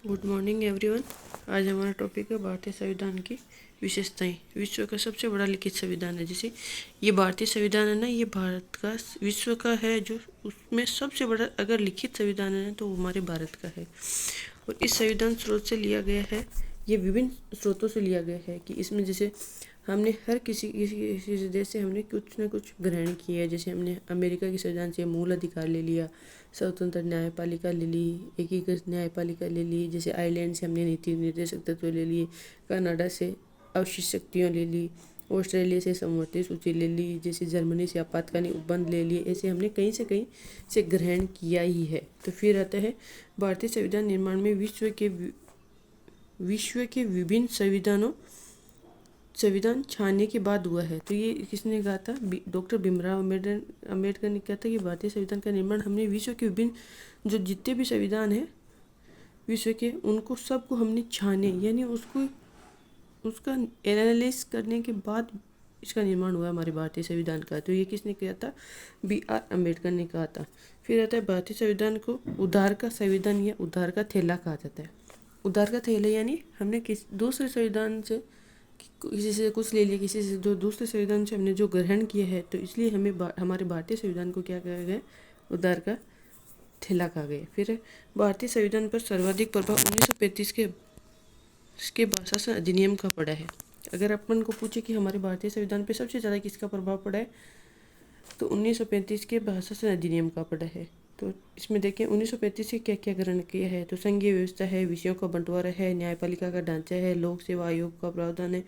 Good morning everyone. आज हमारा topic है भारतीय संविधान की विशेषताएं। विश्व का सबसे बड़ा लिखित संविधान है। जैसे ये भारतीय संविधान है ना, ये भारत का विश्व का है, जो उसमें सबसे बड़ा अगर लिखित संविधान है तो वो हमारे भारत का है। और इस संविधान स्रोत से लिया गया है, ये विभिन्न स्रोतों से लिया गया है कि इसमें जैसे हमने हर किसी देश से हमने कुछ ना कुछ ग्रहण किया है। जैसे हमने अमेरिका के संविधान से मूल अधिकार ले लिया, स्वतंत्र न्यायपालिका ले ली, एकीकृत न्यायपालिका ले ली। जैसे आयरलैंड से हमने नीति निर्देशक तत्व ले लिए, कनाडा से अवशिष्ट शक्तियाँ ले ली, ऑस्ट्रेलिया से समवर्ती सूची ले ली, जैसे जर्मनी से आपातकालीन उपबंध ले लिए। ऐसे हमने कहीं से ग्रहण किया ही है। तो फिर आता है भारतीय संविधान निर्माण में विश्व के विभिन्न संविधान छानने के बाद हुआ है। तो ये किसने कहा था? डॉक्टर भीमराव अम्बेडकर ने कहा था कि भारतीय संविधान का निर्माण हमने विश्व के विभिन्न जो जितने भी संविधान हैं विश्व के, उनको सबको हमने छाने, यानी उसका एनालिसिस करने के बाद इसका निर्माण हुआ हमारे भारतीय संविधान का। तो ये किसने कहा था? BR अम्बेडकर ने कहा था। फिर आता है भारतीय संविधान को उधार का संविधान या उधार का थैला कहा जाता है। उधार का थैला यानी हमने दूसरे संविधान से किसी से कुछ ले लिया, किसी से जो दूसरे संविधान से हमने जो ग्रहण किया है, तो इसलिए हमें हमारे भारतीय संविधान को क्या कहा गया? उधार का थैला कहा गया। फिर भारतीय संविधान पर सर्वाधिक प्रभाव 1935 के भाषा संघ अधिनियम का पड़ा है। अगर अपन को पूछे कि हमारे भारतीय संविधान पर सबसे ज़्यादा किसका प्रभाव पड़ा है, तो 1935 के भाषा संघ अधिनियम का पड़ा है। तो इसमें देखें 1935 से क्या क्या ग्रहण किया है। तो संघीय व्यवस्था है, विषयों का बंटवारा है, न्यायपालिका का ढांचा है, लोक सेवा आयोग का प्रावधान है,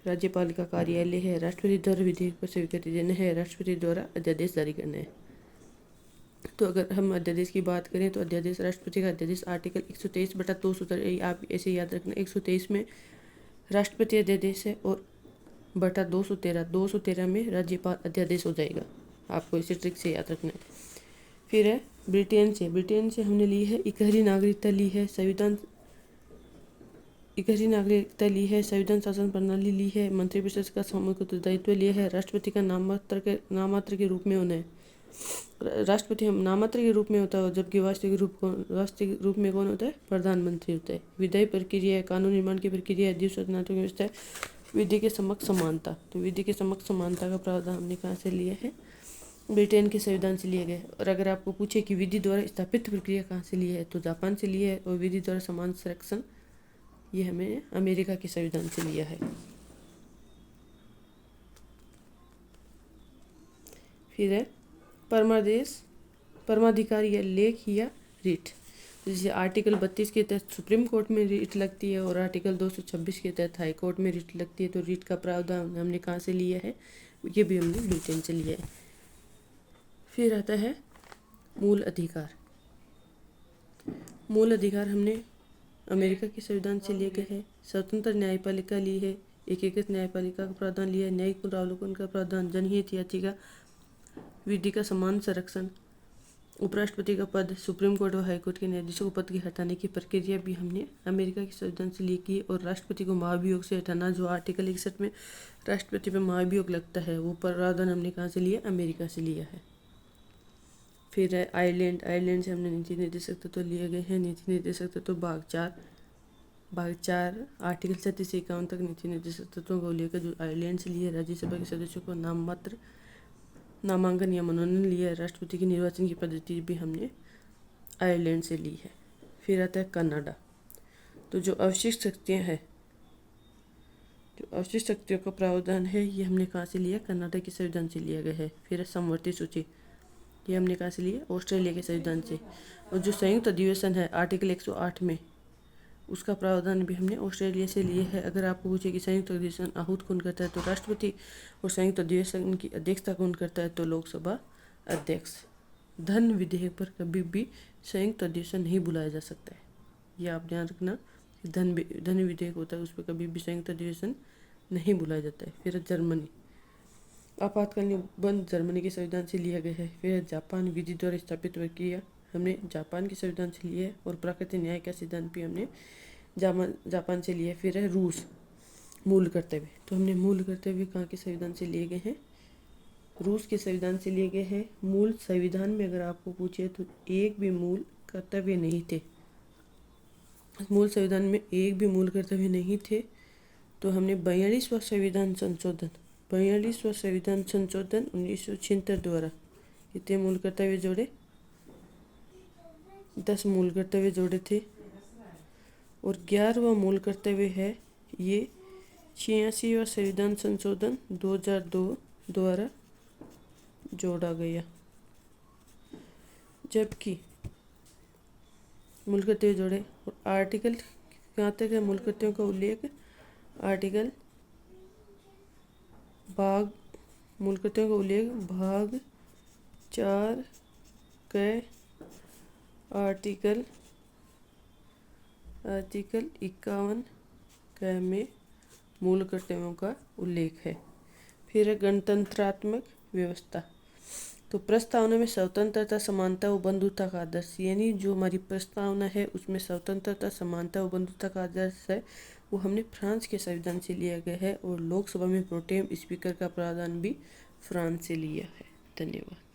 राज्यपालिका कार्यालय है, राष्ट्रपति द्वारा विधेयक पर स्वीकृति देना है, राष्ट्रपति द्वारा अध्यादेश जारी करना है। तो अगर हम अध्यादेश की बात करें तो अध्यादेश, राष्ट्रपति का अध्यादेश आर्टिकल 123/213, आप ऐसे याद रखना, 123 में राष्ट्रपति अध्यादेश है और बटा 213 में राज्यपाल अध्यादेश हो जाएगा। आपको इसे ट्रिक से याद रखना है। फिर है ब्रिटेन से हमने ली है इकहरी नागरिकता ली है, संविधान शासन प्रणाली ली है, मंत्रिपरिषद का सामूहिक उत्तरदायित्व लिया है, राष्ट्रपति का नामात्र के रूप में होना है। राष्ट्रपति नामात्र के रूप में होता है, जबकि वास्तविक रूप में कौन होता है? प्रधानमंत्री होता है। विधायी प्रक्रिया, कानून निर्माण की प्रक्रिया, द्विसदनात्मक व्यवस्था है, विधि के समक्ष समानता। तो विधि के समक्ष समानता का प्रावधान हमने कहाँ से लिया है? ब्रिटेन के संविधान से लिया गया। और अगर आपको पूछे कि विधि द्वारा स्थापित प्रक्रिया कहाँ से ली है, तो जापान से लिया है। और विधि द्वारा समान संरक्षण, ये हमें अमेरिका के संविधान से लिया है। फिर है परमाधिकार या लेख या रिट। जैसे आर्टिकल 32 के तहत सुप्रीम कोर्ट में रिट लगती है और आर्टिकल 226 के तहत हाई कोर्ट में रिट लगती है। तो रिट का प्रावधान हमने कहाँ से लिया है? ये भी हमने ब्रिटेन से लिया है। फिर आता है मूल अधिकार हमने अमेरिका के संविधान से लिए गए हैं। स्वतंत्र न्यायपालिका ली है, एकीकृत न्यायपालिका का प्रावधान लिया है, न्यायिक पुनरावलोकन का प्रावधान, जनहित याचिका, विधि का समान संरक्षण, उपराष्ट्रपति का पद, सुप्रीम कोर्ट व हाईकोर्ट के न्यायाधीशों को पद के हटाने की प्रक्रिया भी हमने अमेरिका के संविधान से ली की। और राष्ट्रपति को महाभियोग से हटाना, जो आर्टिकल 61 में राष्ट्रपति पर महाभियोग लगता है, वो प्रावधान हमने कहाँ से लिया? अमेरिका से लिया है। फिर है आयरलैंड से हमने नीति निर्देशक तत्व लिए गए हैं। नीति निर्देशक तत्व भाग 4 आर्टिकल 37 से 51 तक नीति निर्देशक तत्वों को लेकर जो आयरलैंड से लिए। राज्यसभा के सदस्यों को नामांकन या मनोनयन लिया है। राष्ट्रपति के निर्वाचन की पद्धति भी हमने आयरलैंड से ली है। फिर आता है कनाडा। तो जो अवशिष्ट शक्तियों का प्रावधान है, ये हमने कहाँ से लिया? कनाडा के संविधान से लिया गया है। फिर समवर्ती सूची, ये हमने कहाँ से लिया? ऑस्ट्रेलिया के संविधान से। और जो संयुक्त अधिवेशन है आर्टिकल 108 में, उसका प्रावधान भी हमने ऑस्ट्रेलिया से लिए है। अगर आपको पूछे कि संयुक्त अधिवेशन आहूत कौन करता है, तो राष्ट्रपति। और संयुक्त अधिवेशन की अध्यक्षता कौन करता है? तो लोकसभा अध्यक्ष। धन विधेयक पर कभी भी संयुक्त अधिवेशन नहीं बुलाया जा सकता है, यह आप ध्यान रखना। धन विधेयक होता है, उस पर कभी भी संयुक्त अधिवेशन नहीं बुलाया जाता है। फिर जर्मनी, आपातकालीन बंद जर्मनी के संविधान से लिया गया है। फिर जापान, विधि द्वारा स्थापित प्रक्रिया हमने जापान के संविधान से लिया है। और प्राकृतिक न्याय का सिद्धांत भी हमने जापान से लिया है। फिर है रूस, मूल कर्तव्य। तो हमने मूल कर्तव्य कहाँ के संविधान से लिए गए हैं? रूस के संविधान से लिए गए हैं। मूल संविधान में अगर आपको पूछे तो एक भी मूल कर्तव्य नहीं थे। मूल संविधान में एक भी मूल कर्तव्य नहीं थे, तो हमने 42वां संविधान संशोधन 1976 द्वारा कितने मूल कर्तव्य जोड़े? 10 मूल कर्तव्य जोड़े थे। और 11वां मूल कर्तव्य है ये 86वां संविधान संशोधन 2002 द्वारा जोड़ा गया। जबकि मूल कर्तव्य जोड़े और आर्टिकल कहाँ तक है मूल कर्तव्यों का उल्लेख? आर्टिकल भाग मूल कर्तव्यों का उल्लेख भाग 4 के आर्टिकल 51 क में मूल कर्तव्यों का उल्लेख है। फिर है गणतंत्रात्मक व्यवस्था। तो प्रस्तावना में स्वतंत्रता, समानता व बंधुता का आदर्श, यानी जो हमारी प्रस्तावना है उसमें स्वतंत्रता, समानता व बंधुता का आदर्श है, वो हमने फ्रांस के संविधान से लिया गया है। और लोकसभा में प्रोटेम स्पीकर का प्रावधान भी फ्रांस से लिया है। धन्यवाद।